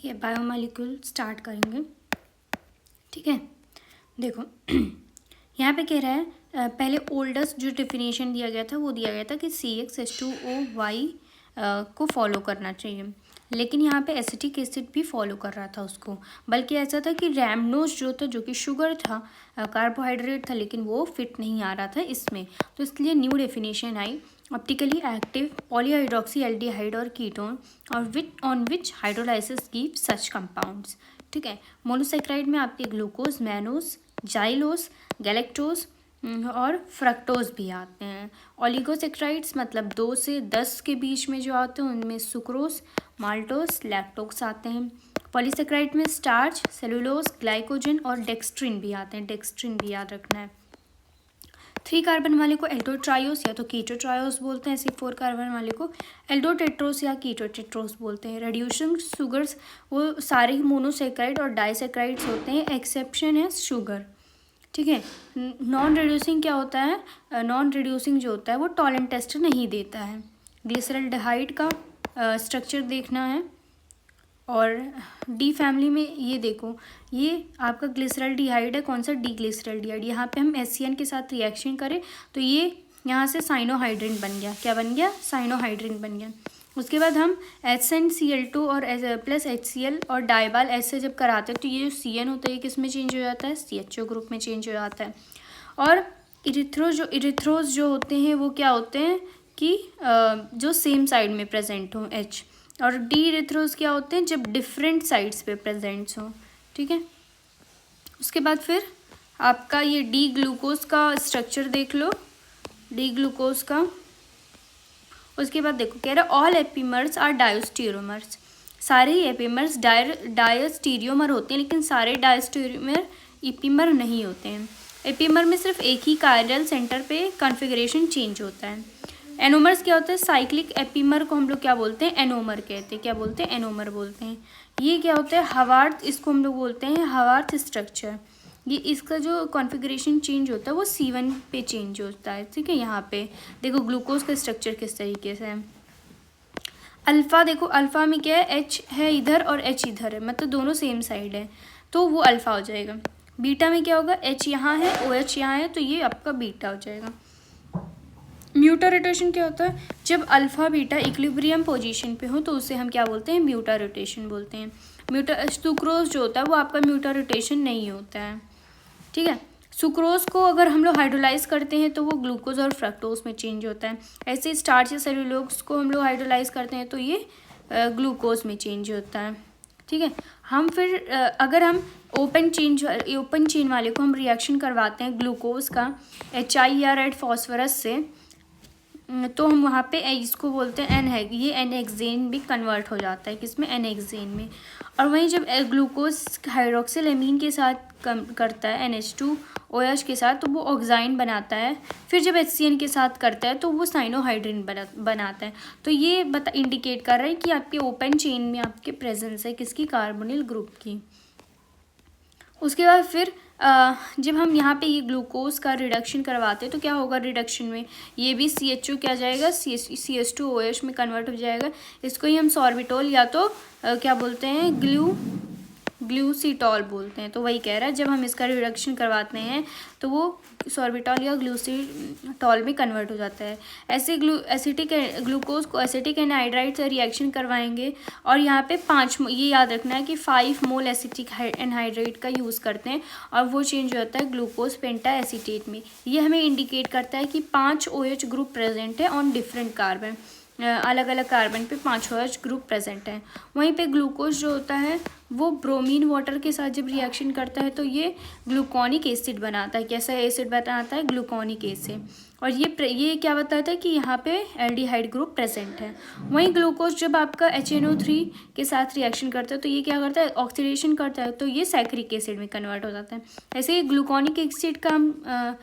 ये biomolecule start करेंगे। ठीक है, देखो यहाँ पे कह रहा है पहले ओल्डेस्ट जो डेफिनेशन दिया गया था वो दिया गया था कि CxH2OY को फॉलो करना चाहिए, लेकिन यहाँ पे एसिटिक एसिड भी फॉलो कर रहा था उसको। बल्कि ऐसा था कि रैमनोज जो था, जो कि शुगर था, कार्बोहाइड्रेट था, लेकिन वो फिट नहीं आ रहा था इसमें, तो इसलिए न्यू डेफिनेशन आई, ऑप्टिकली एक्टिव पॉलीहाइड्रोक्सी एल्डिहाइड और कीटोन और on which hydrolysis give such compounds. ठीक है, मोनोसेक्राइड में आपके ग्लूकोज, मैनोज, जाइलोस, गैलेक्टोज और फ्रक्टोज भी आते हैं। ओलिगोसेक्राइड्स मतलब 2 से 10 के बीच में जो आते हैं उनमें सुक्रोज, माल्टोस, लैक्टोस आते हैं। पॉलीसेक्राइड में स्टार्च, सेलुलोज, ग्लाइकोजन और डेक्स्ट्रिन भी आते हैं। डेक्स्ट्रिन भी याद रखना है। 3 कार्बन वाले को एल्डोट्रायोस या तो कीटोट्रायोस बोलते हैं, ऐसे 4 कार्बन वाले को एल्डोटेट्रोस या कीटोटेट्रोस बोलते हैं। रेड्यूसिंग शुगर्स वो सारे ही मोनोसेक्राइड और डाइसेक्राइड्स होते हैं, एक्सेप्शन है शुगर। ठीक है, नॉन रिड्यूसिंग क्या होता है? नॉन रिड्यूसिंग जो होता है वो टॉलेंट टेस्ट नहीं देता है। ग्लिसरल्डिहाइड का स्ट्रक्चर देखना है, और डी फैमिली में ये देखो, ये आपका ग्लिसरल्डिहाइड है। कौन सा? D glyceraldehyde. यहाँ पे हम HCN के साथ रिएक्शन करें तो ये यहाँ से साइनोहाइड्रिन बन गया। क्या बन गया? साइनोहाइड्रिन बन गया। उसके बाद हम HNCl2 और प्लस HCl और डाइबाल ऐसे जब कराते हैं तो ये जो CN होता है ये किस में चेंज हो जाता है? CHO ग्रुप में चेंज हो जाता है। और इरिथ्रोज जो होते हैं वो क्या होते हैं कि जो सेम साइड में प्रेजेंट हो H, और डी इरिथ्रोज क्या होते हैं? जब डिफरेंट साइड्स पे प्रेजेंट्स हो। ठीक है, उसके बाद फिर आपका ये डी ग्लूकोज का स्ट्रक्चर देख लो, डी ग्लूकोज का। उसके बाद देखो कह रहा है ऑल एपीमर्स आर डायोस्टीरियोमर्स। सारे ही एपीमर्स डायोस्टीरियोमर होते हैं, लेकिन सारे डायोस्टीरियोमर एपीमर नहीं होते हैं। एपीमर में सिर्फ एक ही कायरल सेंटर पे कॉन्फ़िगरेशन चेंज होता है। एनोमर्स क्या होता है? साइक्लिक एपीमर को हम लोग क्या बोलते हैं? एनोमर कहते हैं। क्या बोलते हैं? एनोमर बोलते हैं। ये क्या होता है? हवार्थ, इसको हम लोग बोलते हैं हवार्थ स्ट्रक्चर। ये इसका जो कॉन्फ़िगरेशन चेंज होता है वो C1 पे चेंज होता है। ठीक है, यहाँ पे देखो ग्लूकोज का स्ट्रक्चर किस तरीके से है। अल्फ़ा देखो, अल्फ़ा में क्या है? H है इधर और H इधर है, मतलब दोनों सेम साइड है, तो वो अल्फ़ा हो जाएगा। बीटा में क्या होगा? H यहाँ है, OH यहाँ है, तो ये आपका बीटा हो जाएगा। म्यूटा रोटेशन क्या होता है? जब अल्फ़ा बीटा इक्विलिब्रियम पोजीशन पे हो तो उसे हम क्या बोलते हैं? म्यूटा रोटेशन बोलते हैं। म्यूटा सुक्रोज जो होता है वो आपका म्यूटा रोटेशन नहीं होता है। ठीक है, सुक्रोज को अगर हम लोग हाइड्रोलाइज करते हैं तो वो ग्लूकोज और फ्रक्टोज में चेंज होता है। ऐसे स्टार्च या सेलुलोज को हम लोग हाइड्रोलाइज करते हैं तो ये ग्लूकोज में चेंज होता है। ठीक है, हम फिर अगर हम ओपन चेन वाले को हम रिएक्शन करवाते हैं ग्लूकोज का HI या रेड फॉस्फोरस से, तो हम वहाँ पे इसको बोलते हैं ये एनहेक्सेन भी कन्वर्ट हो जाता है। किसमें? एनहेक्सेन में। और वहीं जब ग्लूकोज हाइड्रोक्सिल एमीन के साथ करता है NH2OH के साथ तो वो ऑक्साइन बनाता है। फिर जब HCN के साथ करता है तो वो साइनोहाइड्रिन बनाता है। तो ये इंडिकेट कर रहा है कि आपके ओपन चेन में आपके प्रेजेंस है किसकी? कार्बोनिल ग्रुप की। उसके बाद फिर जब हम यहाँ पे ये ग्लूकोज का रिडक्शन करवाते हैं तो क्या होगा? रिडक्शन में ये भी CHO क्या जाएगा? CH2OH में कन्वर्ट हो जाएगा। इसको ही हम सॉर्बिटोल या तो क्या बोलते हैं? ग्लूसीटॉल बोलते हैं। तो वही कह रहा है, जब हम इसका रिडक्शन करवाते हैं तो वो सॉर्बिटॉल या ग्लूसीटॉल में कन्वर्ट हो जाता है। ऐसे ग्लूकोज को एसिटिक एनहाइड्राइड से रिएक्शन करवाएंगे, और यहाँ पे 5 ये याद रखना है कि 5 मोल एसिटिक एनहाइड्राइड का यूज़ करते हैं, और वो चेंज हो जाता है ग्लूकोज पेंटा एसीटेट में। ये हमें इंडिकेट करता है कि 5 OH ग्रुप प्रेजेंट है ऑन डिफरेंट कार्बन। अलग अलग कार्बन पे 5 OH ग्रुप प्रेजेंट है। वहीं पे ग्लूकोज जो होता है वो ब्रोमीन वाटर के साथ जब रिएक्शन करता है तो ये ग्लूकोनिक एसिड बनाता है। कैसा एसिड बनाता है? Gluconic acid. और ये क्या बताता है कि यहाँ पे एल्डिहाइड ग्रुप प्रेजेंट है। वहीं ग्लूकोज जब आपका HNO3 के साथ रिएक्शन करता है तो ये क्या करता है? ऑक्सीडेशन करता है, तो ये सैक्रिक एसिड में कन्वर्ट हो जाता है। ऐसे ही ग्लूकोनिक एसिड का हम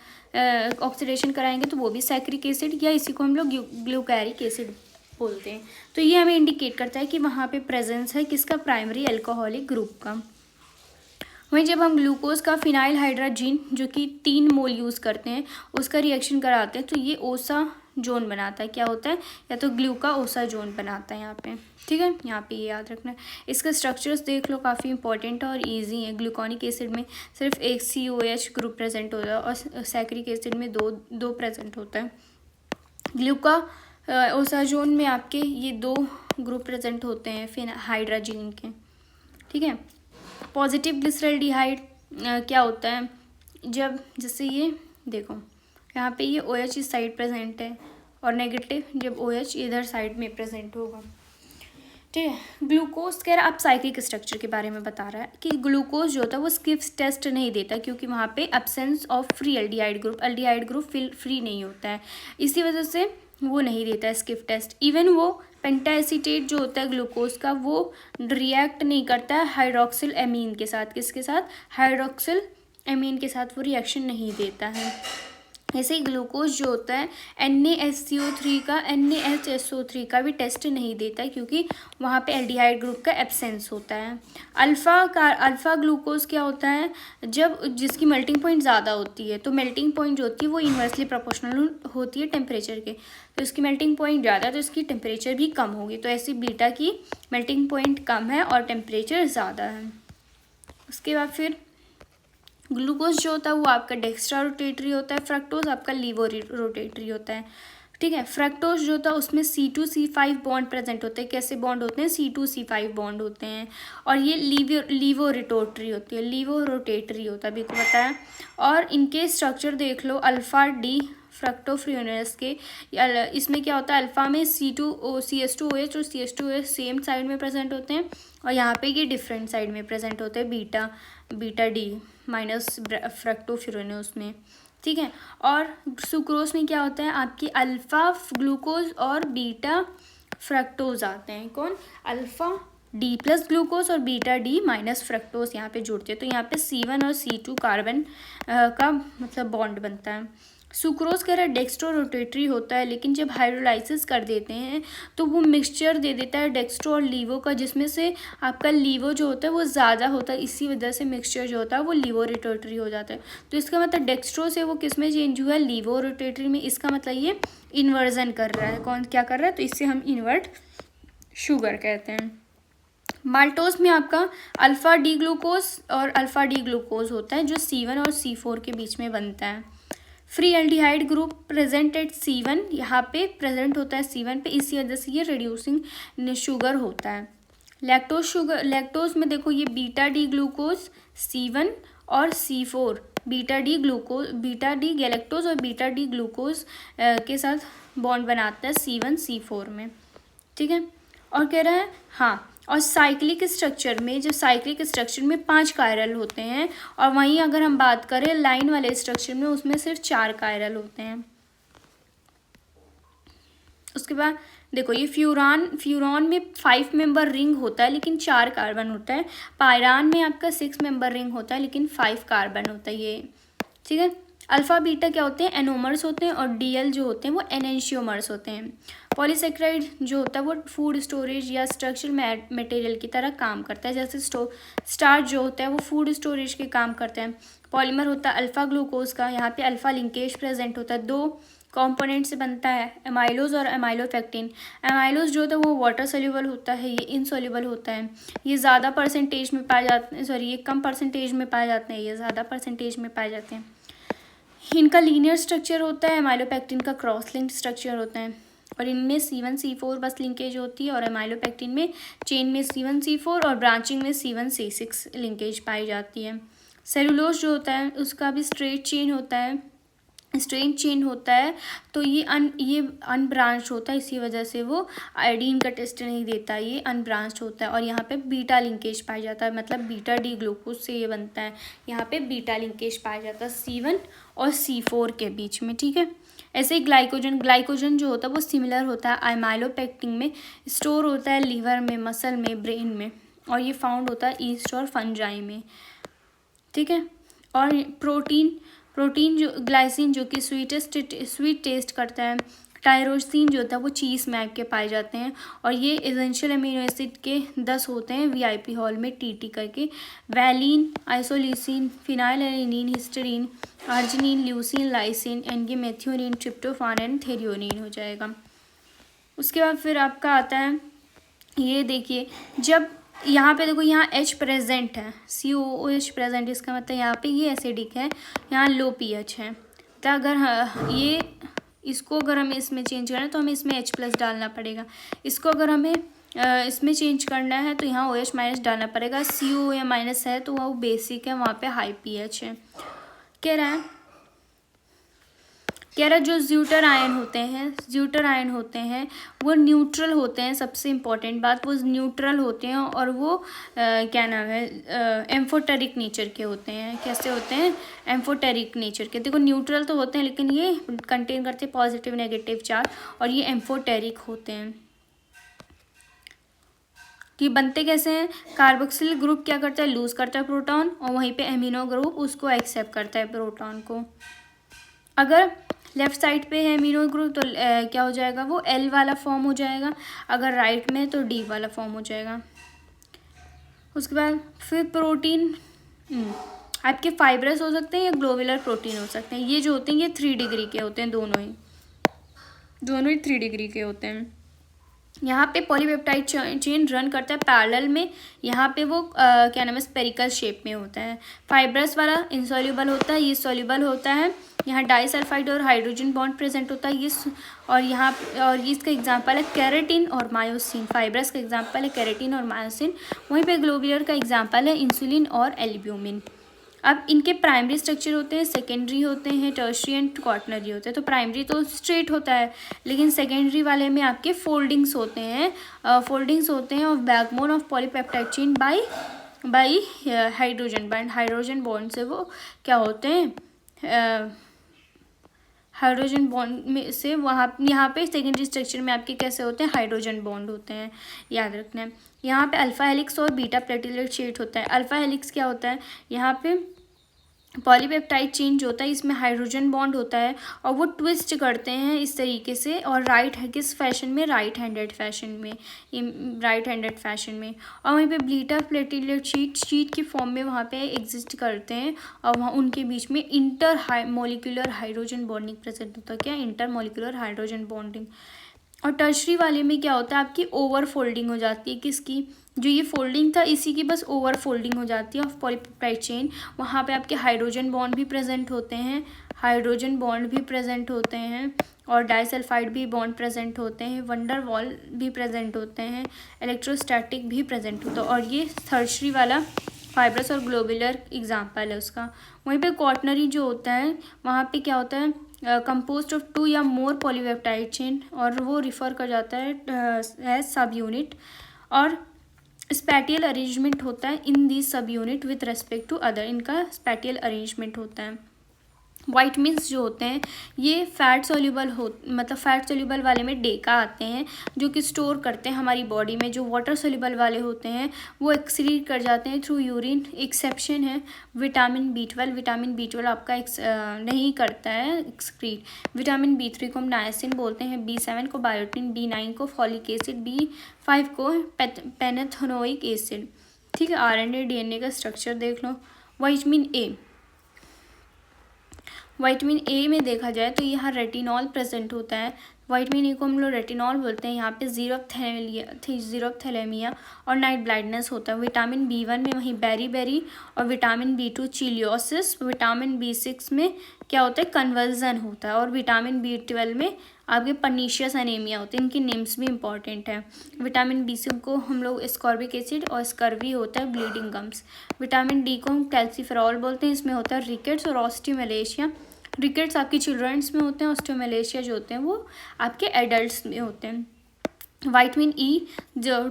ऑक्सीडेशन कराएंगे तो वो भी सैक्रिक एसिड, या इसी को हम लोग ग्लूकैरिक एसिड बोलते हैं। तो ये हमें इंडिकेट करता है कि वहाँ पे प्रेजेंस है किसका? प्राइमरी अल्कोहलिक ग्रुप का। वहीं जब हम ग्लूकोज का फिनाइल हाइड्राजीन जो कि 3 मोल यूज़ करते हैं उसका रिएक्शन कराते हैं तो ये ओसा जोन बनाता है। क्या होता है? या तो ग्लूकोसा जोन बनाता है यहाँ पे, ठीक है। यहाँ पे ये याद रखना है। इसका स्ट्रक्चर्स देख लो, काफ़ी इंपॉर्टेंट और इजी है। ग्लूकोनिक एसिड में सिर्फ एक COH ग्रुप प्रेजेंट होता है और सैकरिक एसिड में दो प्रेजेंट होता है। ग्लूकोसा जोन में आपके ये 2 ग्रुप प्रेजेंट होते हैं फिर हाइड्रोजन के, ठीक है। पॉजिटिव ग्लिसरॉल्डिहाइड क्या होता है? जब जैसे ये देखो यहाँ पे ये OH इस साइड प्रेजेंट है और नेगेटिव जब OH इधर साइड में प्रेजेंट होगा, ठीक है। ग्लूकोज कह रहा है, अब साइक्लिक स्ट्रक्चर के बारे में बता रहा है कि ग्लूकोज जो होता है वो स्किप्स टेस्ट नहीं देता क्योंकि वहाँ पे absence of free aldehyde group free नहीं होता है, इसी वजह से वो नहीं देता है स्किप टेस्ट। इवन वो पेंटाएसीटेट जो होता है ग्लूकोज का वो रिएक्ट नहीं करता है हाइड्रोक्सिल एमीन के साथ। किसके साथ? हाइड्रोक्सिल एमीन के साथ वो रिएक्शन नहीं देता है। ऐसे ही ग्लूकोज जो होता है NaHCO3 का भी टेस्ट नहीं देता क्योंकि वहाँ पे एल्डिहाइड ग्रुप का एब्सेंस होता है। अल्फ़ा ग्लूकोज क्या होता है? जब जिसकी मेल्टिंग पॉइंट ज़्यादा होती है, तो मेल्टिंग पॉइंट जो होती है वो इन्वर्सली प्रोपोर्शनल होती है टेम्परेचर के, तो इसकी मेल्टिंग पॉइंट ज़्यादा है तो इसकी टेम्परेचर भी कम होगी। तो ऐसी बीटा की मेल्टिंग पॉइंट कम है और टेम्परेचर ज़्यादा है। उसके बाद फिर ग्लूकोज जो होता है वो आपका डेक्स्ट्रा रोटेटरी होता है, फ्रक्टोज आपका लीवो रोटेटरी होता है, ठीक है। फ्रक्टोज जो होता है उसमें C2C5 बॉन्ड प्रेजेंट होते हैं। कैसे बॉन्ड होते हैं? C2C5 बॉन्ड होते हैं और ये लीवो रोटेटरी होती है, लीवो रोटेटरी होता है, अभी को बताया। और इनके स्ट्रक्चर देख लो, अल्फ़ा डी फ्रक्टोफ्यूरेनस के, इसमें क्या होता है? अल्फ़ा में CH2OH और CH2OH सेम साइड में प्रेजेंट होते हैं और यहाँ पे ये डिफरेंट साइड में प्रेजेंट होते हैं, बीटा डी माइनस फ्रक्टोफ्यूरेनस में, ठीक है। और सुक्रोज में क्या होता है? आपकी अल्फ़ा ग्लूकोज और बीटा फ्रक्टोज आते हैं। कौन? अल्फ़ा D प्लस ग्लूकोज और बीटा D माइनस फ्रक्टोज यहाँ पे जुड़ते हैं, तो यहाँ पे C1 और C2 कार्बन का मतलब बॉन्ड बनता है। सुक्रोज कह रहा है डेक्स्ट्रो रोटेटरी होता है, लेकिन जब हाइड्रोलाइसिस कर देते हैं तो वो मिक्सचर दे देता है डेक्स्ट्रो और लीवो का, जिसमें से आपका लीवो जो होता है वो ज़्यादा होता है, इसी वजह से मिक्सचर जो होता है वो लीवो रोटेटरी हो जाता है। तो इसका मतलब डेक्स्ट्रो से वो किस में चेंज हुआ है? लीवो रोटेटरी में। इसका मतलब ये इन्वर्जन कर रहा है। कौन क्या कर रहा है? तो इससे हम इन्वर्ट शुगर कहते हैं। माल्टोज में आपका अल्फ़ा डी ग्लूकोज और अल्फ़ा डी ग्लूकोज होता है जो C1 और C4 के बीच में बनता है। Free aldehyde group present at C1, यहाँ पे प्रेजेंट होता है C1 पे, इसी वजह से ये रिड्यूसिंग शुगर होता है। लैक्टोज में देखो ये बीटा डी ग्लूकोज C1 और C4, बीटा डी गैलेक्टोज और बीटा डी ग्लूकोज के साथ बॉन्ड बनाता है C1 C4 में, ठीक है। और कह रहा है हाँ, और साइक्लिक स्ट्रक्चर में 5 कायरल होते हैं और वहीं अगर हम बात करें लाइन वाले स्ट्रक्चर में उसमें सिर्फ 4 कायरल होते हैं। उसके बाद देखो ये फ्यूरॉन में 5 मेंबर रिंग होता है लेकिन 4 कार्बन होता है। पायरान में आपका 6 मेंबर रिंग होता है लेकिन 5 कार्बन होता है ये, ठीक है। अल्फ़ा बीटा क्या होते हैं? एनोमर्स होते हैं और DL जो होते हैं वो एनेंशियोमर्स होते हैं। पॉलीसेक्राइड जो होता है वो फूड स्टोरेज या स्ट्रक्चरल मटेरियल की तरह काम करता है, जैसे स्टार्च जो होता है वो फूड स्टोरेज के काम करते हैं। पॉलीमर होता है अल्फ़ा ग्लूकोज का, यहाँ पे अल्फ़ा लिंकेज प्रेजेंट होता है। 2 कंपोनेंट से बनता है, एमाइलोज और एमाइलोपेक्टिन। एमाइलोज जो होता है वो वाटर सोल्यूबल होता है, ये इनसोल्यूबल होता है। ये ज़्यादा परसेंटेज में पाए जाते हैं, ये कम परसेंटेज में पाए जाते हैं, ये ज़्यादा परसेंटेज में पाए जाते हैं। इनका लीनियर स्ट्रक्चर होता है, एमाइलोपेक्टिन का क्रॉस लिंक्ड स्ट्रक्चर होता है और इनमें C1 C4 बस लिंकेज होती है और एमाइलोपेक्टिन में चेन में C1 C4 और ब्रांचिंग में C1 C6 लिंकेज पाई जाती है। सेलुलोज जो होता है उसका भी स्ट्रेट चेन होता है तो ये अनब्रांच होता है, इसी वजह से वो आयोडीन का टेस्ट नहीं देता, ये अनब्रांच होता है। और यहाँ पे बीटा लिंकेज पाया जाता है, मतलब बीटा डी ग्लूकोज से ये बनता है, यहाँ पे बीटा लिंकेज पाया जाता है C1 और C4 के बीच में, ठीक है। ऐसे ही ग्लाइकोजन जो होता है वो सिमिलर होता है एमाइलोपेक्टिन में, स्टोर होता है लीवर में, मसल में, ब्रेन में, और ये फाउंड होता है ईस्ट और फंजाई में, ठीक है। और प्रोटीन जो ग्लाइसिन जो कि स्वीट टेस्ट करता है, टायरोसिन जो होता है वो चीज़ में आपके पाए जाते हैं, और ये एसेंशियल अमीनो एसिड के 10 होते हैं वीआईपी हॉल में टीटी करके। Valine, isoleucine, phenylalanine, histidine, arginine, leucine, lysine, and ये मेथियोनिन, ट्रिप्टोफान एंड थेरियोनिन हो जाएगा। उसके बाद फिर आपका आता है, ये देखिए, जब यहाँ पे देखो यहाँ H प्रेजेंट है, COOH प्रेजेंट, इसका मतलब यहाँ पे ये एसिडिक है, यहाँ लो pH है। तो अगर ये इसको अगर हमें इसमें चेंज करना है तो हमें इसमें H+ डालना पड़ेगा। इसको अगर हमें इसमें चेंज करना है तो यहाँ OH- डालना पड़ेगा। CO या माइनस है तो वो बेसिक है, वहाँ पे हाई pH है। कह रहा जो ज्यूटर आयन होते हैं वो न्यूट्रल होते हैं। सबसे इम्पॉर्टेंट बात, वो न्यूट्रल होते हैं और वो क्या नाम है, एम्फोटेरिक नेचर के होते हैं। कैसे होते हैं? एम्फोटेरिक नेचर के। देखो न्यूट्रल तो होते हैं लेकिन ये कंटेन करते हैं पॉजिटिव नेगेटिव चार्ज, और ये एम्फोटेरिक होते हैं। कि बनते कैसे हैं? कार्बोक्सिल ग्रुप क्या करता है? लूज करता है प्रोटॉन, और वहीं पे एमिनो ग्रुप उसको एक्सेप्ट करता है प्रोटॉन को। अगर लेफ्ट साइड पे है अमीनो ग्रुप तो क्या हो जाएगा? वो L वाला फॉर्म हो जाएगा। अगर राइट में तो D वाला फॉर्म हो जाएगा। उसके बाद फिर प्रोटीन आपके फाइब्रस हो सकते हैं या ग्लोबुलर प्रोटीन हो सकते हैं। ये जो होते हैं ये 3 डिग्री के होते हैं, दोनों ही 3 डिग्री के होते हैं। यहाँ पे पॉलीपेप्टाइड चेन रन करता है पैरेलल में। यहाँ पे वो क्या नाम है, स्पेरिकल शेप में होता है। फाइब्रस वाला इनसॉल्युबल होता है, ये सॉल्युबल होता है। यहाँ डाइसल्फाइड और हाइड्रोजन बॉन्ड प्रेजेंट होता है ये, और यहाँ और ये इसका एग्जांपल है केराटिन और मायोसिन। फाइब्रस का एग्जांपल है केराटिन और मायोसिन। वहीं पे ग्लोबुलर का एग्जांपल है इंसुलिन और एल्ब्यूमिन। अब इनके प्राइमरी स्ट्रक्चर होते हैं, सेकेंडरी होते हैं, टर्शियरी एंड क्वाटरनरी होते हैं। तो प्राइमरी तो स्ट्रेट होता है, लेकिन सेकेंडरी वाले में आपके फोल्डिंग्स होते हैं, of backbone of polypeptide chain by hydrogen bond से वो क्या होते हैं, हाइड्रोजन बॉन्ड में से वहाँ यहाँ पे सेकेंडरी स्ट्रक्चर में आपके कैसे होते हैं? हाइड्रोजन बॉन्ड होते हैं, याद रखना है। यहाँ पे अल्फा हेलिक्स और बीटा प्लेटेलेट शेड होता है। अल्फा हेलिक्स क्या होता है? यहाँ पे पॉलीपेप्टाइड चेन जो होता है इसमें हाइड्रोजन बॉन्ड होता है, और वो ट्विस्ट करते हैं इस तरीके से, और किस फैशन में? राइट हैंडेड फैशन में। और वहीं पे बीटा प्लेटेलेट शीट की फॉर्म में वहाँ पे एग्जिस्ट करते हैं, और वहाँ उनके बीच में मोलिकुलर हाइड्रोजन बॉन्डिंग प्रेजेंट होता है। क्या? Intermolecular hydrogen bonding. और टर्शरी वाले में क्या होता है? आपकी ओवर फोल्डिंग हो जाती है। किसकी? जो ये फोल्डिंग था इसी की बस ओवर फोल्डिंग हो जाती है ऑफ पॉलीपेप्टाइड चेन। वहाँ पे आपके हाइड्रोजन बॉन्ड भी प्रेजेंट होते हैं, और डाइसल्फाइड भी बॉन्ड प्रेजेंट होते हैं, वंडर वॉल भी प्रेजेंट होते हैं, इलेक्ट्रोस्टैटिक भी प्रेजेंट होता है। और ये टर्शरी वाला फाइब्रस और ग्लोबुलर एग्जाम्पल है उसका। वहीं पे क्वाटरनरी जो होता है वहाँ पे क्या होता है? कंपोज्ड ऑफ 2 या मोर पॉलीपेप्टाइड चेन, और वो रिफर कर जाता है एज सब यूनिट, और स्पैटियल अरेंजमेंट होता है in the subunit with respect to other. इनका स्पैटियल अरेंजमेंट होता है। वाइटमिन्स जो होते हैं ये फैट सोल्यूबल वाले में डेका आते हैं, जो कि स्टोर करते हैं हमारी बॉडी में। जो वाटर सोल्यूबल वाले होते हैं वो एक्सक्रीट कर जाते हैं थ्रू यूरिन। एक्सेप्शन है विटामिन B12 आपका नहीं करता है एक्सक्रीट। विटामिन B3 को हम नायसिन बोलते हैं, B7 को बायोटिन, B9 को फॉलिक एसिड, B5 को पेनेथोनोइक एसिड। ठीक है, RNA DNA का स्ट्रक्चर देख लो। विटामिन ए में देखा जाए तो यहाँ रेटिनॉल प्रेजेंट होता है। विटामिन ए को हम लोग रेटिनॉल बोलते हैं। यहाँ पे जीरोथैलेमिया और नाइट ब्लाइंडनेस होता है। विटामिन B1 में वहीं बेरी और vitamin B2 cheilosis. Vitamin B6 में क्या होता है? कन्वर्जन होता है। और विटामिन B12 में आपके पर्नीशियस एनीमिया होते हैं। इनकी नेम्स भी इंपॉर्टेंट है। विटामिन B6 को हम लोग एस्कॉर्बिक एसिड, और स्कर्वी होता है ब्लीडिंग गम्स। विटामिन D को हम कैल्सीफेरॉल बोलते हैं। इसमें होता है रिकेट्स और ऑस्टियोमैलेशिया। रिकेट्स आपके चिल्ड्रंस में होते हैं, ऑस्टियोमैलेशिया जो होते हैं वो आपके एडल्ट्स में होते हैं। विटामिन ई जो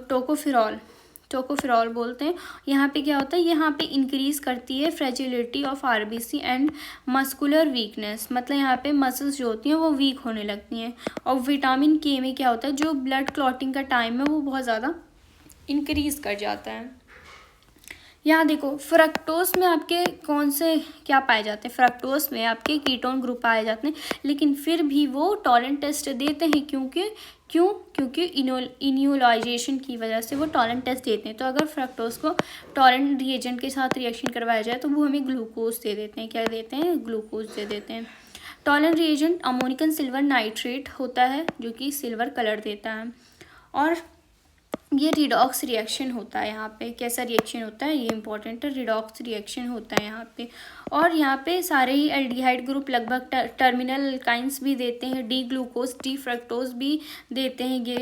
टोकोफेरॉल बोलते हैं। यहाँ पे क्या होता है? यहाँ पे इंक्रीज करती है fragility of RBC and muscular weakness. मतलब यहाँ पे मसल्स जो होती हैं वो वीक होने लगती हैं। और विटामिन के में क्या होता है? जो ब्लड क्लॉटिंग का टाइम है वो बहुत ज़्यादा इंक्रीज कर जाता है। यहाँ देखो फ्रक्टोज में आपके कौन से क्या पाए जाते हैं, फ्रक्टोज में आपके कीटोन ग्रुप पाए जाते हैं, लेकिन फिर भी वो टॉलेंट टेस्ट देते हैं। क्योंकि इन्यूलाइजेशन की वजह से वो टॉलेंट टेस्ट देते हैं। तो अगर फ्रक्टोज को टॉलेंट रिएजेंट के साथ रिएक्शन करवाया जाए तो वो हमें ग्लूकोज दे देते हैं। क्या देते हैं? ग्लूकोज दे देते हैं। टॉलेंट रिएजेंट अमोनिकन सिल्वर नाइट्रेट होता है जो कि सिल्वर कलर देता है। और ये रिडॉक्स रिएक्शन होता है। यहाँ पे कैसा रिएक्शन होता है, ये इंपॉर्टेंट है, रिडॉक्स रिएक्शन होता है यहाँ पे। और यहाँ पे सारे ही एल्डिहाइड ग्रुप लगभग टर्मिनल अल्काइंस भी देते हैं, डी ग्लूकोज डी फ्रक्टोज भी देते हैं ये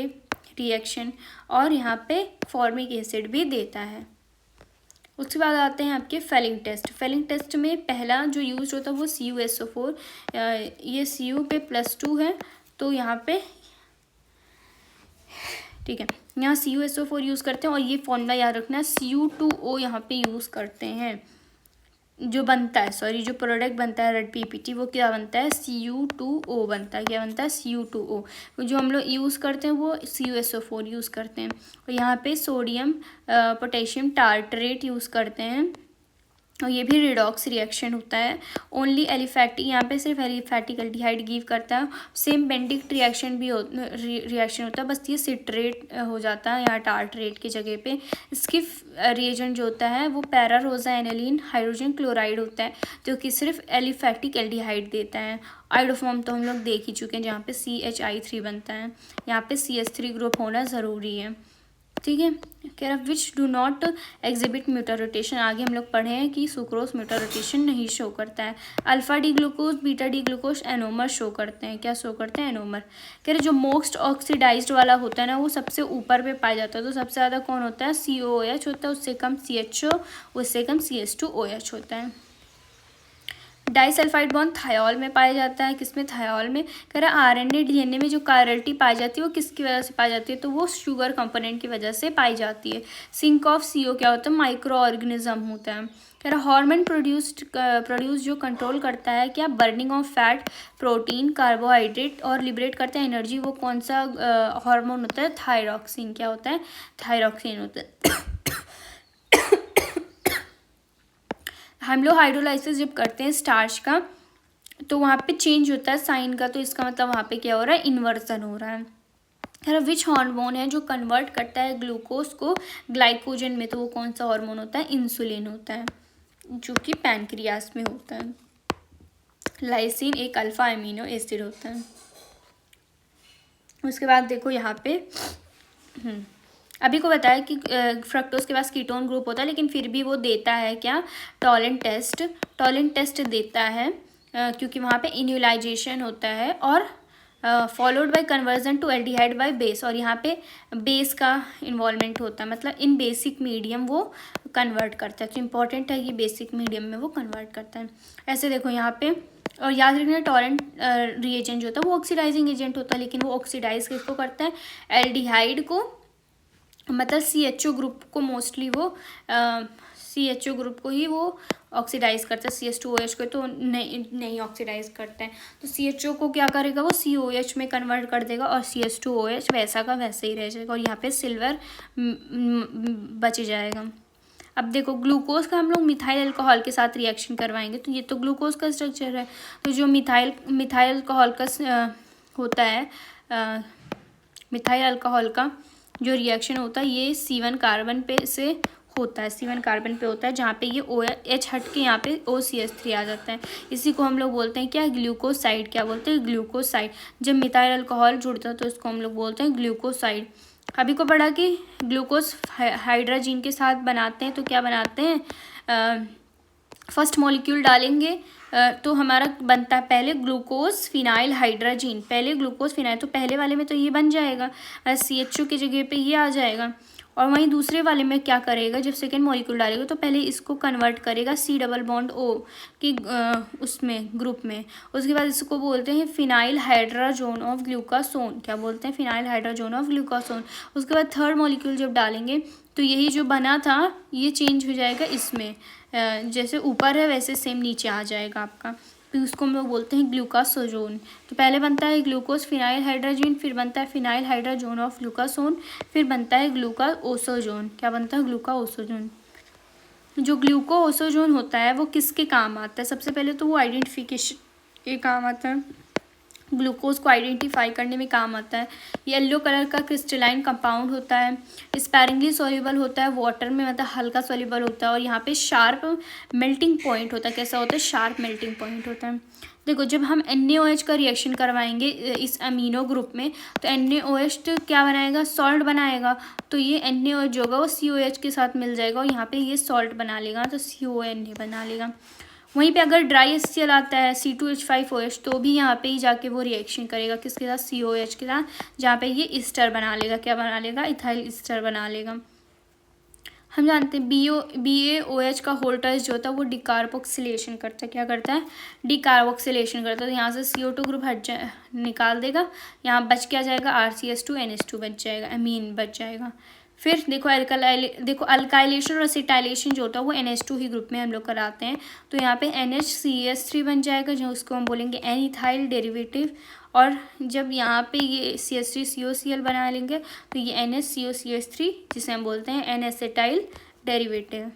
रिएक्शन। और यहाँ पे फॉर्मिक एसिड भी देता है। उसके बाद आते हैं आपके फेलिंग टेस्ट। फेलिंग टेस्ट में पहला जो यूज होता है वो CuSO4, ये Cu पे +2 है, तो यहाँ पे ठीक है, यहाँ CuSO4 यूज़ करते हैं। और ये फॉर्मूला याद रखना है, Cu2O यहाँ पे यूज़ करते हैं। जो बनता है, सॉरी, जो प्रोडक्ट बनता है रेड PPT वो क्या बनता है? Cu2O बनता है। क्या बनता है? Cu2O। जो हम लोग यूज़ करते हैं वो CuSO4 यूज़ करते हैं। और यहाँ पे सोडियम पोटेशियम टार्टरेट यूज़ करते हैं, और ये भी रिडॉक्स रिएक्शन होता है। ओनली एलिफैटिक, यहाँ पे सिर्फ एलिफैटिक एल्डिहाइड गिव करता है। सेम बेंडिक रिएक्शन भी रिएक्शन होता है, बस ये सिट्रेट हो जाता है यहाँ टार्टरेट की जगह पे। इसकी रिएजेंट जो होता है वो पैरा रोजा एनिलीन हाइड्रोजन क्लोराइड होता है, जो कि सिर्फ एलिफैटिक एल्डिहाइड देता है। आइडोफॉर्म तो हम लोग देख ही चुके हैं जहाँ पे CHI3 बनता है, यहाँ पे CH3 ग्रुप होना ज़रूरी है। ठीक है, कह रहा which do not exhibit mutarotation. आगे हम लोग पढ़े हैं कि सुक्रोज म्यूटर रोटेशन नहीं शो करता है। Alpha D glucose beta D glucose anomer show करते हैं। क्या शो करते हैं? एनोमर। कह रहे जो मोस्ट ऑक्सीडाइज्ड वाला होता है ना वो सबसे ऊपर पे पाया जाता है। तो सबसे ज़्यादा कौन होता है? COOH होता है, उससे कम CHO, उससे कम CH2OH होता है। डाइसल्फाइड बॉन्ड थायोल में पाया जाता है। किसमें? थायोल में। कह रहा RNA DNA में जो कायरल्टी पाई जाती है वो किसकी वजह से पाई जाती है? तो वो शुगर कंपोनेंट की वजह से पाई जाती है। सिंक ऑफ CO क्या होता है? माइक्रो ऑर्गेनिज्म होता है। कह रहा हार्मोन प्रोड्यूस जो कंट्रोल करता है क्या? Burning of fat, protein, carbohydrate और लिबरेट करता है एनर्जी। वो कौन सा हार्मोन होता है? थायरॉक्सिन। क्या होता है? थायरॉक्सिन होता है। हम लोग हाइड्रोलाइसिस जब करते हैं स्टार्च का तो वहाँ पे चेंज होता है साइन का, तो इसका मतलब वहाँ पे क्या हो रहा है? इन्वर्जन हो रहा है। विच हार्मोन है जो कन्वर्ट करता है ग्लूकोज को ग्लाइकोजन में? तो वो कौन सा हार्मोन होता है? इंसुलिन होता है, जो कि पैनक्रियास में होता है। लाइसिन एक अल्फा एमिनो एसिड होता है। उसके बाद देखो यहाँ पे अभी को बताया कि फ्रक्टोज के पास कीटोन ग्रुप होता है, लेकिन फिर भी वो देता है क्या? टॉलेंट टेस्ट देता है, क्योंकि वहाँ पे इन्यूलाइजेशन होता है और followed by conversion to aldehyde by base. और यहाँ पे बेस का इन्वॉल्वमेंट होता है, मतलब इन बेसिक मीडियम वो कन्वर्ट करता है। तो इम्पॉर्टेंट है कि बेसिक मीडियम में वो कन्वर्ट करता है। ऐसे देखो यहाँ पे, और याद रखना टॉलेंट रिएजेंट जो होता है वो ऑक्सीडाइजिंग एजेंट होता है, लेकिन वो ऑक्सीडाइज किसको करता है? एल्डिहाइड को, मतलब CHO ग्रुप को मोस्टली वो CHO ग्रुप को ही वो ऑक्सीडाइज करता है। CH2OH को तो नहीं ऑक्सीडाइज करता है। तो CHO को क्या करेगा? वो COH में कन्वर्ट कर देगा और CH2OH वैसा का वैसे ही रह जाएगा, और यहाँ पे सिल्वर बच जाएगा। अब देखो ग्लूकोज का हम लोग मिथाइल अल्कोहल के साथ रिएक्शन करवाएंगे, तो ये तो ग्लूकोज का स्ट्रक्चर है। तो जो मिथाइल अल्कोहल का होता है, मिथाइल अल्कोहल का जो रिएक्शन होता है ये C1 कार्बन पे से होता है, C1 कार्बन पे होता है, जहाँ पे ये OH हट के यहाँ पे OCH3 आ जाता है। इसी को हम लोग बोलते हैं क्या? ग्लूकोसाइड। क्या बोलते हैं? ग्लूकोसाइड। जब मिथाइल अल्कोहल जुड़ता है तो इसको हम लोग बोलते हैं ग्लूकोसाइड। अभी को पढ़ा कि ग्लूकोज हाइड्रोजन के साथ बनाते हैं, तो क्या बनाते हैं? फर्स्ट मॉलिक्यूल डालेंगे तो हमारा बनता है पहले ग्लूकोज फिनाइल हाइड्रोजन। पहले ग्लूकोज फिनाइल, तो पहले वाले में तो ये बन जाएगा, CHO की जगह पे ये आ जाएगा। और वहीं दूसरे वाले में क्या करेगा? जब सेकेंड मॉलिक्यूल डालेगा तो पहले इसको कन्वर्ट करेगा C डबल बॉन्ड O की उसमें ग्रुप में। उसके बाद इसको बोलते हैं फिनाइल हाइड्रोजन ऑफ ग्लूकासोन। क्या बोलते हैं? Phenyl hydrogen of glucosazone. उसके बाद थर्ड मॉलिक्यूल जब डालेंगे तो यही जो बना था ये चेंज हो जाएगा इसमें, जैसे ऊपर है वैसे सेम नीचे आ जाएगा आपका। फिर उसको हम लोग बोलते हैं ग्लूकासोजोन। तो पहले बनता है ग्लूकोज फिनाइल हाइड्रोजन, फिर बनता है फिनाइल हाइड्रोजन ऑफ ग्लूकासोन, फिर बनता है ग्लूकाओसोजोन। क्या बनता है? ग्लूकाओसोजोन। जो ग्लूकोओसोजोन होता है वो किसके काम आता है? सबसे पहले तो वो आइडेंटिफिकेशन के काम आता है, ग्लूकोज को आइडेंटिफाई करने में काम आता है। येलो कलर का क्रिस्टलाइन कंपाउंड होता है, स्पैरिंगली सॉल्युबल होता है वाटर में, मतलब हल्का सॉल्युबल होता है, और यहाँ पे शार्प मेल्टिंग पॉइंट होता है। कैसा होता है? शार्प मेल्टिंग पॉइंट होता है। देखो जब हम NaOH का रिएक्शन करवाएंगे इस अमीनो ग्रुप में, तो NaOH क्या बनाएगा? सॉल्ट बनाएगा। तो ये NaOH जो होगा वो COH के साथ मिल जाएगा और यहाँ पे ये सॉल्ट बना लेगा, तो CONA बना लेगा। वहीं पे अगर ड्राई HCl आता है C2H5OH, तो भी यहाँ पे ही जाके वो रिएक्शन करेगा किसके साथ? COH के साथ, जहाँ पे ये ईस्टर बना लेगा। क्या बना लेगा? इथाइल ईस्टर बना लेगा। हम जानते हैं BaOH का होल्टेज जो होता है वो डिकार्बोक्सिलेशन करता है। क्या करता है? डिकार्बोक्सिलेशन करता है। तो यहाँ से CO2 ग्रुप निकाल देगा, यहाँ बच क्या जाएगा? RCS2 NH2 बच जाएगा, अमीन बच जाएगा। फिर देखो अल्काइलेशन और असिटाइलेशन जो होता है वो NH2 ही ग्रुप में हम लोग कराते हैं। तो यहाँ पे NHCS3 बन जाएगा, जो उसको हम बोलेंगे एन इथाइल डेरिवेटिव। और जब यहाँ पे ये CH3 COCl बना लेंगे तो ये NHCOCH3, जिसे हम बोलते हैं एन एसिटाइल डेरिवेटिव।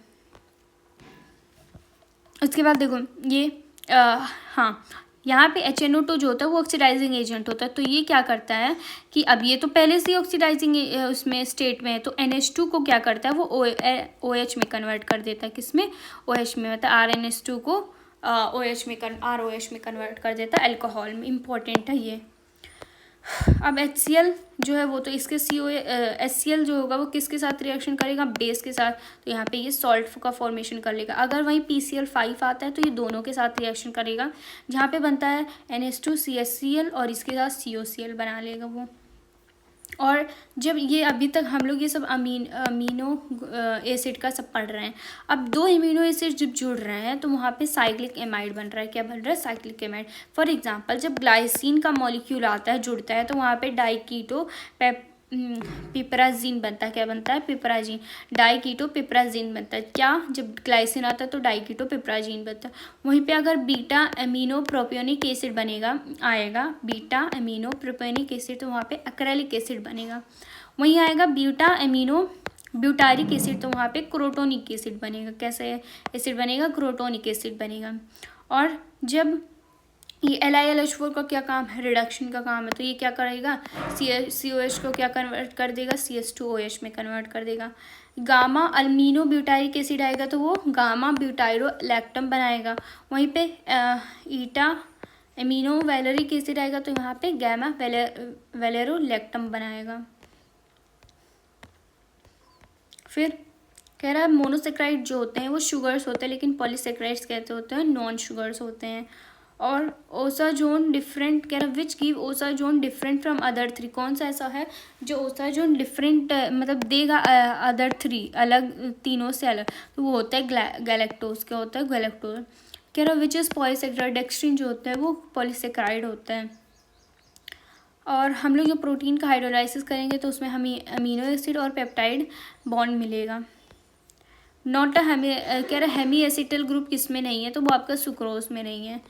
उसके बाद देखो ये हाँ, यहाँ पे HNO2 जो होता है वो ऑक्सीडाइजिंग एजेंट होता है। तो ये क्या करता है कि अब ये तो पहले से ऑक्सीडाइजिंग उसमें स्टेट में है, तो NH2 को क्या करता है? वो OH में कन्वर्ट कर देता है। किस में? OH में, मतलब RNH2 को ROH में कन्वर्ट कर देता है, अल्कोहल में। इम्पॉर्टेंट है ये। अब HCl जो है वो तो इसके HCl जो होगा वो किसके साथ रिएक्शन करेगा? बेस के साथ। तो यहाँ पे ये सॉल्ट का फॉर्मेशन कर लेगा। अगर वहीं PCl5 आता है तो ये दोनों के साथ रिएक्शन करेगा, जहाँ पे बनता है NH2CHCl और इसके साथ COCl बना लेगा वो। और जब ये अभी तक हम लोग ये सब अमीनो एसिड का सब पढ़ रहे हैं, अब दो अमीनो एसिड जब जुड़ रहे हैं तो वहाँ पे साइक्लिक एमाइड बन रहा है। क्या बन रहा है? Cyclic amide. फॉर एग्जांपल जब ग्लाइसिन का मॉलिक्यूल आता है, जुड़ता है, तो वहाँ पे डाइकीटो पिपराजीन बनता है। क्या बनता है? पिपराजीन। डाइकीटो पिपराजीन बनता है। क्या? जब ग्लाइसिन आता है तो डाइकीटो पिपराजीन बनता है। वहीं पे अगर बीटा एमिनो प्रोपियोनिक एसिड आएगा बीटा एमिनो प्रोपियोनिक एसिड, तो वहाँ पे एक्रेलिक एसिड बनेगा। वहीं आएगा बीटा एमिनो ब्यूटारिक एसिड, तो वहाँ पे क्रोटोनिक एसिड बनेगा। कैसे एसिड बनेगा? क्रोटोनिक एसिड बनेगा। और जब ये LiLH4 का क्या काम है? रिडक्शन का काम है। तो ये क्या करेगा? COH को क्या कन्वर्ट कर देगा? CH2OH में कन्वर्ट कर देगा। गामा अल्मीनो ब्यूटारिक एसिड आएगा तो वो गामा ब्यूटाइरो लैक्टम बनाएगा। वहीं पे ईटा एमिनो वैलेरिक एसिड आएगा तो यहाँ पे गैमा वैलेरो लैक्टम बनाएगा। फिर कह रहा है मोनोसेक्राइड जो होते हैं वो शुगर्स होते हैं, लेकिन पॉलीसेक्राइड्स कहते होते हैं नॉन शुगर्स होते हैं। और ओसाजोन डिफरेंट, कह रहा है which give osazone different from other three. कौन सा ऐसा है जो ओसाजोन डिफरेंट मतलब देगा अदर थ्री, अलग तीनों से अलग? तो वो होता है गैलेक्टोज। क्या होता है? गैलेक्टोज। कह रहा है विच इज़ पॉलीसेक्राइड। डेक्स्ट्रिन जो होता है वो पॉलीसेक्राइड होता है। और हम लोग जो प्रोटीन का हाइड्रोलाइसिस करेंगे तो उसमें हमें अमीनो एसिड और पेप्टाइड बॉन्ड मिलेगा। नॉट कह रहा है हेमी एसिटल ग्रुप किस में नहीं है? तो वो आपका सुक्रोज में नहीं है।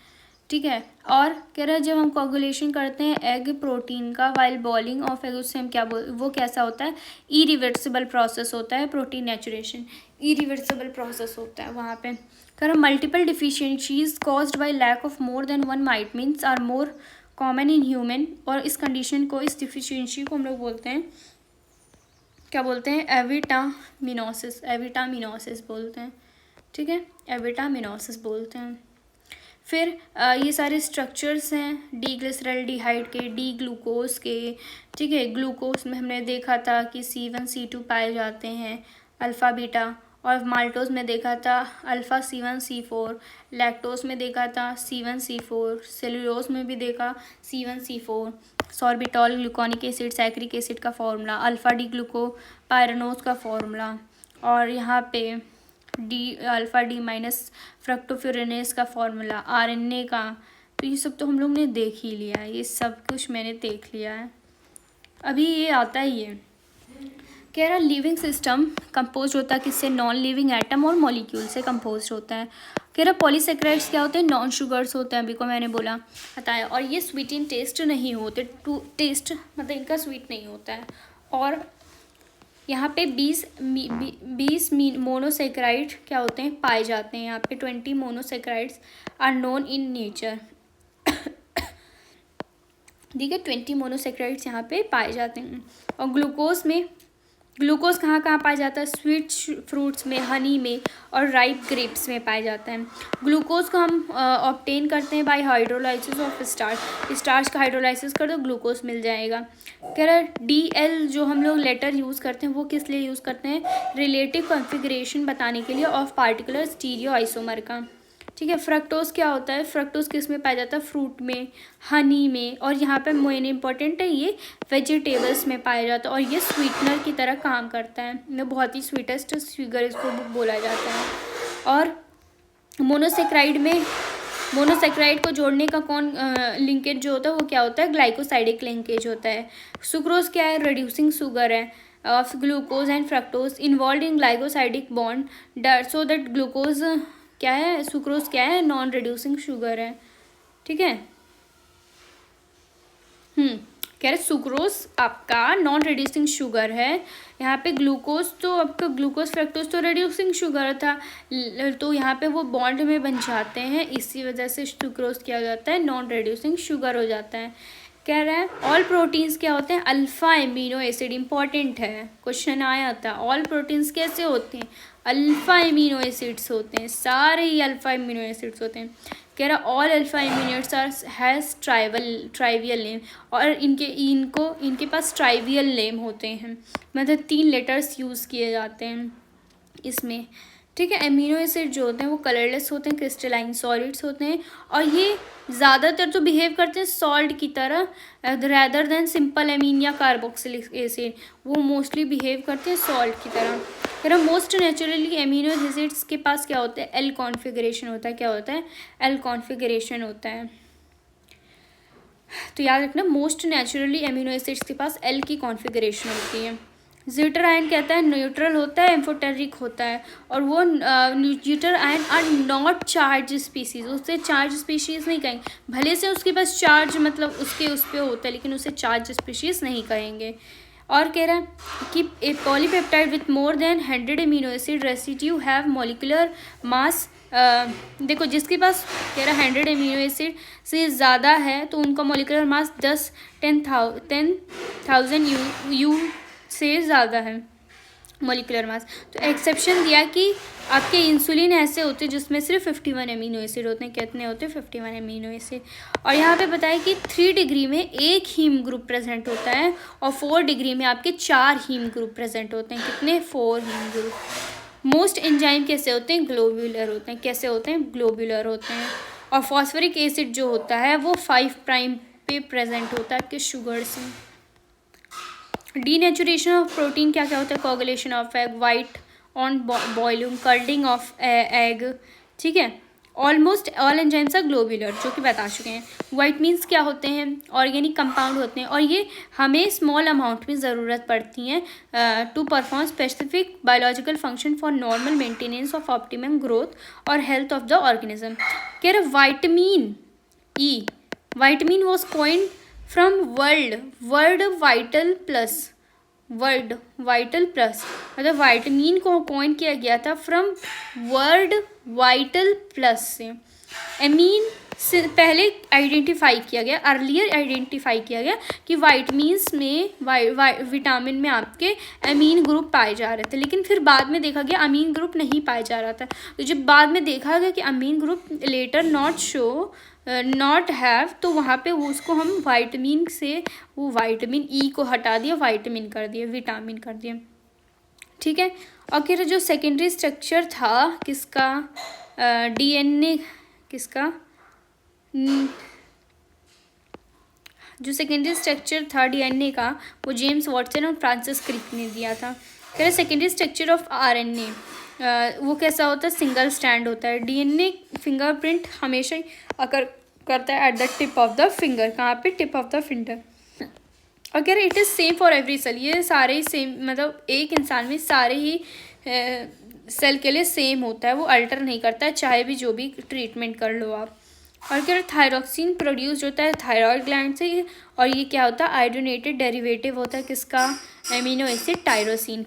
ठीक है। और कह रहा है जब हम कोगुलेशन करते हैं एग प्रोटीन का वाइल बॉइलिंग ऑफ एग, उससे हम क्या वो कैसा होता है? इरिवर्सिबल प्रोसेस होता है। प्रोटीन नेचुरेशन इरिवर्सिबल प्रोसेस होता है वहाँ पे। कह रहा multiple deficiencies caused by lack of more than one vitamins are more common in human. और इस कंडीशन को, इस डिफिशियंसी को हम लोग बोलते हैं, क्या बोलते हैं? एविटामिनोसिस। एविटामिनोसिस बोलते हैं। ठीक है, एविटामिनोसिस बोलते हैं। फिर ये सारे स्ट्रक्चर्स हैं डी ग्लिसरल्डिहाइड के, डी ग्लूकोज के। ठीक है, ग्लूकोज में हमने देखा था कि C1 C2 पाए जाते हैं, अल्फ़ा बीटा। और माल्टोज में देखा था अल्फ़ा C1 C4। लैक्टोज में देखा था C1 C4। सेलुलोज में भी देखा C1 C4। Sorbitol gluconic acid saccharic acid का फॉर्मूला, अल्फ़ा डी ग्लूकोपायरानोज का फॉर्मूला, और यहाँ पे अल्फ़ा डी माइनस फ्रक्टोफ्यूरेनेस का फॉर्मूला, RNA का। तो ये सब तो हम लोग ने देख ही लिया है, ये सब कुछ मैंने देख लिया है। अभी ये आता है, ये कह रहा लिविंग सिस्टम कंपोज होता है किससे? नॉन लिविंग एटम और मॉलिक्यूल से कंपोज होता है। कह रहा पॉलीसेक्राइड्स क्या होते हैं? नॉन शुगर्स होते हैं, अभी को मैंने बताया। और ये स्वीट इन टेस्ट नहीं होते, टेस्ट मतलब इनका स्वीट नहीं होता है। और यहाँ पे 20 मोनोसेक्राइड क्या होते हैं, पाए जाते हैं। यहाँ पे 20 monosaccharides are known in nature. ठीक है, 20 मोनोसेक्राइड्स यहाँ पे पाए जाते हैं। और ग्लूकोज कहाँ कहाँ पाया जाता है? स्वीट फ्रूट्स में, हनी में और राइप ग्रेप्स में पाया जाता है। ग्लूकोज को हम ऑब्टेन करते हैं bye hydrolysis of starch. Starch का हाइड्रोलाइसिस कर दो, ग्लूकोज मिल जाएगा। कह रहा है DL जो हम लोग लेटर यूज़ करते हैं वो किस लिए यूज़ करते हैं? रिलेटिव कॉन्फ़िगरेशन बताने के लिए ऑफ पार्टिकुलर स्टीरियो आइसोमर का। ठीक है, फ्रक्टोज क्या होता है? फ्रक्टोज किस में पाया जाता है? फ्रूट में, हनी में, और यहाँ पे मेन इंपॉर्टेंट है ये वेजिटेबल्स में पाया जाता है। और ये स्वीटनर की तरह काम करता है, ये बहुत ही स्वीटेस्ट शुगर इसको बोला जाता है। और मोनोसेक्राइड को जोड़ने का कौन लिंकेज जो होता है वो क्या होता है? ग्लाइकोसाइडिक लिंकेज होता है। सुक्रोज क्या है? रिड्यूसिंग शुगर है of glucose and fructose involve in glycosidic bond so that glucose क्या है? सुक्रोज क्या है? नॉन रिड्यूसिंग शुगर है। ठीक है, कह रहे सुक्रोज आपका नॉन रिड्यूसिंग शुगर है। यहाँ पे ग्लूकोज तो आपका ग्लूकोज फ्रक्टोज तो रिड्यूसिंग शुगर था, तो यहाँ पे वो बॉन्ड में बन जाते हैं, इसी वजह से सुक्रोज क्या हो जाता है? नॉन रिड्यूसिंग शुगर हो जाता है। कह रहा है ऑल प्रोटीन्स क्या होते हैं? Alpha amino acid. इंपॉर्टेंट है, क्वेश्चन आया था। ऑल प्रोटीन्स कैसे होते हैं? अल्फा एमिनो एसिड्स होते हैं, सारे ही अल्फा एमिनो एसिड्स होते हैं। कह रहा all alpha amino acids has trivial name, और इनके पास ट्राइवियल नेम होते हैं, मतलब 3 लेटर्स यूज़ किए जाते हैं इसमें। ठीक है, एमिनो एसिड जो होते हैं वो कलरलेस होते हैं, क्रिस्टलाइन सॉलिड्स होते हैं, और ये ज़्यादातर तो बिहेव करते हैं सॉल्ट की तरह रैदर देन सिंपल एमीन या कार्बोक्सिलिक एसिड। वो मोस्टली बिहेव करते हैं सॉल्ट की तरह। फिर मोस्ट नेचुरली एमिनो एसिड्स के पास क्या होता है? एल कॉन्फ़िगरेशन होता है। क्या होता है? एल कॉन्फ़िगरेशन होता है। तो याद रखना, मोस्ट नेचुरली एमिनो एसिड्स के पास एल की कॉन्फ़िगरेशन होती है। ज्यूटर आयन कहता है न्यूट्रल होता है, एम्फोटेरिक होता है, और वो zwitter ion are not charge species. उससे चार्ज स्पीशीज़ नहीं कहेंगे, भले से उसके पास चार्ज मतलब उसके उस पर होता है, लेकिन उसे चार्ज स्पीशीज़ नहीं कहेंगे। और कह रहा है कि a polypeptide with more than 100 amino acid residue have molecular mass. देखो जिसके पास कह रहा है 100 एमिनो एसिड से ज़्यादा है तो उनका मॉलिक्यूलर मास 10,000 यू से ज़्यादा है मॉलिक्यूलर मास। तो एक्सेप्शन दिया कि आपके इंसुलिन ऐसे होते हैं जिसमें सिर्फ 51 एमिनो एसिड होते हैं। कितने होते हैं? 51 एमिनो एसिड। और यहाँ पे बताया कि 3 डिग्री में एक हीम ग्रुप प्रेजेंट होता है, और 4 डिग्री में आपके 4 हीम ग्रुप प्रेजेंट होते हैं। कितने? 4 हीम ग्रुप। मोस्ट एंजाइम कैसे होते हैं? ग्लोब्यूलर होते हैं। कैसे होते हैं? ग्लोब्यूलर होते हैं। और फॉस्फोरिक एसिड जो होता है वो 5 प्राइम पे प्रेजेंट होता है आपके शुगर से। डीनेचुरेशन ऑफ प्रोटीन क्या क्या होता है? Coagulation of egg, white on boiling, curdling of egg. ठीक है, almost all enzymes are globular, जो कि बता चुके हैं। वाइट मीन्स क्या होते हैं? ऑर्गेनिक कंपाउंड होते हैं, और ये हमें स्मॉल अमाउंट में ज़रूरत पड़ती हैं to perform specific biological function for normal maintenance of optimum growth और हेल्थ ऑफ द ऑर्गेनिज्म। कह रहे vitamin E, vitamin was coined from word vital plus. Word vital plus मतलब वाइटामिन को कॉइन किया गया था फ्रॉम वर्ड वाइटल प्लस से। Amine से पहले आइडेंटिफाई किया गया, अर्लियर आइडेंटिफाई किया गया कि वाइटमिन्स में विटामिन में आपके अमीन ग्रुप पाए जा रहे थे, लेकिन फिर बाद में देखा गया अमीन ग्रुप नहीं पाया जा रहा था। तो जब बाद में देखा गया कि अमीन ग्रुप लेटर नॉट हैव, तो वहाँ पे वो उसको हम वाइटामिन से वो वाइटामिन ई को हटा दिया, वाइटामिन कर दिया, विटामिन कर दिया। ठीक है, और फिर जो सेकेंडरी स्ट्रक्चर था किसका? डीएनए किसका? जो सेकेंडरी स्ट्रक्चर था डीएनए का वो जेम्स वॉटसन और फ्रांसिस क्रिक ने दिया था। फिर सेकेंडरी स्ट्रक्चर ऑफ आरएनए वो कैसा होता है? सिंगल स्टैंड होता है। डीएनए फिंगरप्रिंट हमेशा ही अगर करता है at the tip of the finger. कहाँ पे? Tip of the finger. अगर it is same for every cell, ये सारे ही सेम, मतलब एक इंसान में सारे ही सेल के लिए सेम होता है, वो अल्टर नहीं करता है, चाहे भी जो भी ट्रीटमेंट कर लो आप। और क्या थायरोक्सिन प्रोड्यूस होता है थायराइड ग्लैंड से, और ये क्या होता है? आयोडीनेटेड डेरिवेटिव होता है किसका? Amino acid tyrosine.